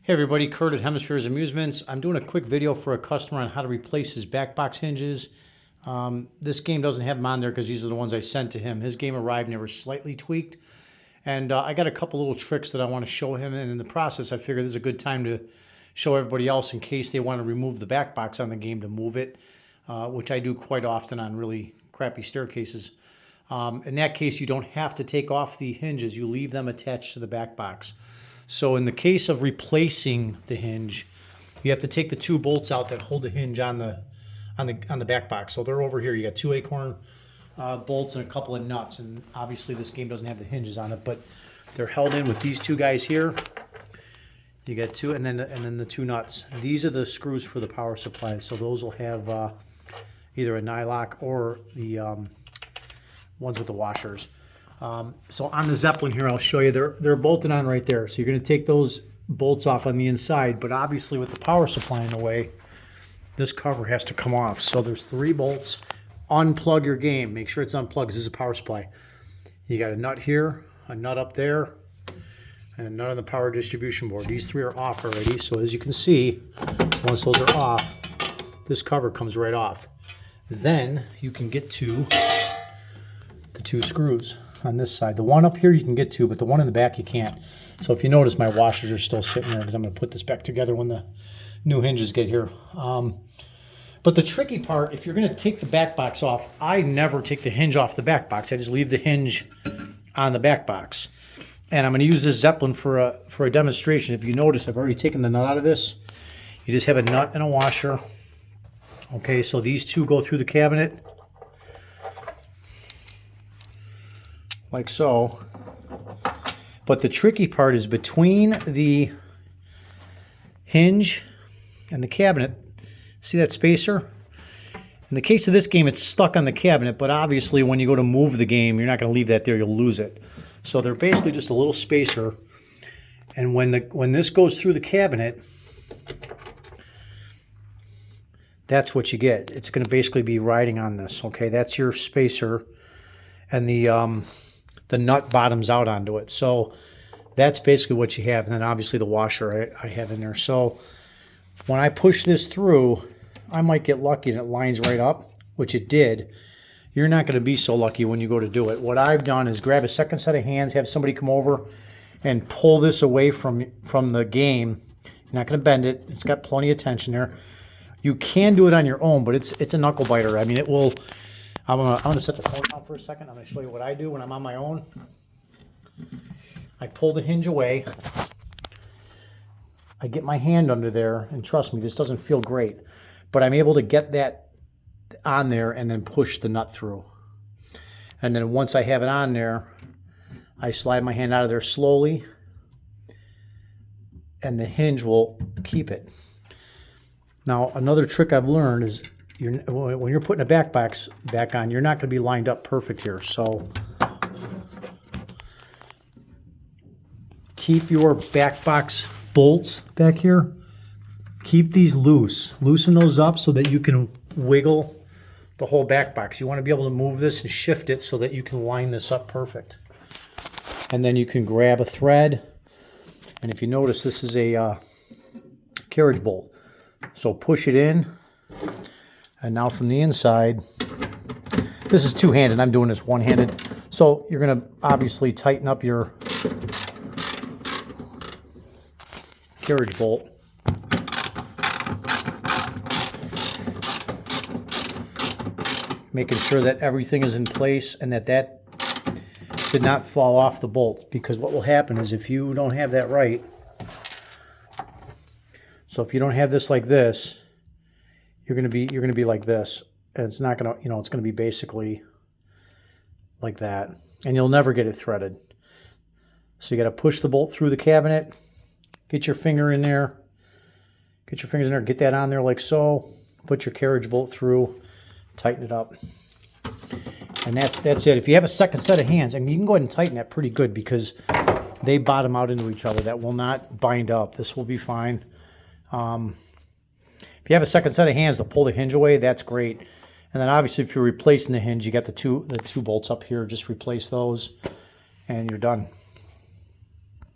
Hey everybody, Kurt at Hemispheres Amusements. I'm doing a quick video for a customer on how to replace his Backbox hinges. This game doesn't have them on there because these are the ones I sent to him. His game arrived and they were slightly tweaked. And I got a couple little tricks that I want to show him. And in the process, I figured this is a good time to show everybody else in case they want to remove the Backbox on the game to move it, which I do quite often on really crappy staircases. In that case, you don't have to take off the hinges. You leave them attached to the Backbox. So in the case of replacing the hinge, you have to take the two bolts out that hold the hinge on the back box. So they're over here. You got two acorn bolts and a couple of nuts, and obviously this game doesn't have the hinges on it, but they're held in with these two guys here. You got two, and then the two nuts. These are the screws for the power supply. So those will have either a nylock or the ones with the washers. So on the Zeppelin here, I'll show you, they're bolted on right there. So you're going to take those bolts off on the inside, but obviously with the power supply in the way, this cover has to come off. So there's 3 bolts. Unplug your game. Make sure it's unplugged. This is a power supply. You got a nut here, a nut up there, and a nut on the power distribution board. These 3 are off already. So as you can see, once those are off, this cover comes right off. Then you can get to the 2 screws on this side. The one up here you can get to, but the one in the back you can't. So if you notice, my washers are still sitting there because I'm going to put this back together when the new hinges get here. But the tricky part, if you're going to take the back box off, I never take the hinge off the back box. I just leave the hinge on the back box. And I'm going to use this Zeppelin for a demonstration. If you notice, I've already taken the nut out of this. You just have a nut and a washer. Okay, so these 2 go through the cabinet like so. But the tricky part is between the hinge and the cabinet. See that spacer? In the case of this game, it's stuck on the cabinet, but obviously when you go to move the game, you're not going to leave that there, you'll lose it. So they're basically just a little spacer. And when this goes through the cabinet, that's what you get. It's going to basically be riding on this. Okay, that's your spacer, and the nut bottoms out onto it. So that's basically what you have. And then obviously the washer I have in there. So when I push this through, I might get lucky and it lines right up, which it did. You're not going to be so lucky when you go to do it. What I've done is grab a second set of hands, have somebody come over and pull this away from the game. You're not going to bend it. It's got plenty of tension there. You can do it on your own, but it's a knuckle biter. I mean, it will. I'm gonna set the phone down for a second. I'm gonna show you what I do when I'm on my own. I pull the hinge away. I get my hand under there, and trust me, this doesn't feel great, but I'm able to get that on there and then push the nut through. And then once I have it on there, I slide my hand out of there slowly, and the hinge will keep it. Now, another trick I've learned is when you're putting a back box back on, you're not going to be lined up perfect here. So keep your back box bolts back here. Keep these loose. Loosen those up so that you can wiggle the whole back box. You want to be able to move this and shift it so that you can line this up perfect. And then you can grab a thread. And if you notice, this is a carriage bolt. So push it in. And now from the inside, this is two-handed. I'm doing this one-handed. So you're going to obviously tighten up your carriage bolt. Making sure that everything is in place and that did not fall off the bolt. Because what will happen is if you don't have that right, so if you don't have this like this, you're going to be like this, and it's not going to, it's going to be basically like that, and you'll never get it threaded. So you got to push the bolt through the cabinet, get your finger in there, get your fingers in there, get that on there like so, put your carriage bolt through, tighten it up, and that's it. If you have a second set of hands, I mean, you can go ahead and tighten that pretty good because they bottom out into each other. That will not bind up. This will be fine. If you have a second set of hands to pull the hinge away, that's great. And then obviously if you're replacing the hinge, you got the two bolts up here, just replace those and you're done.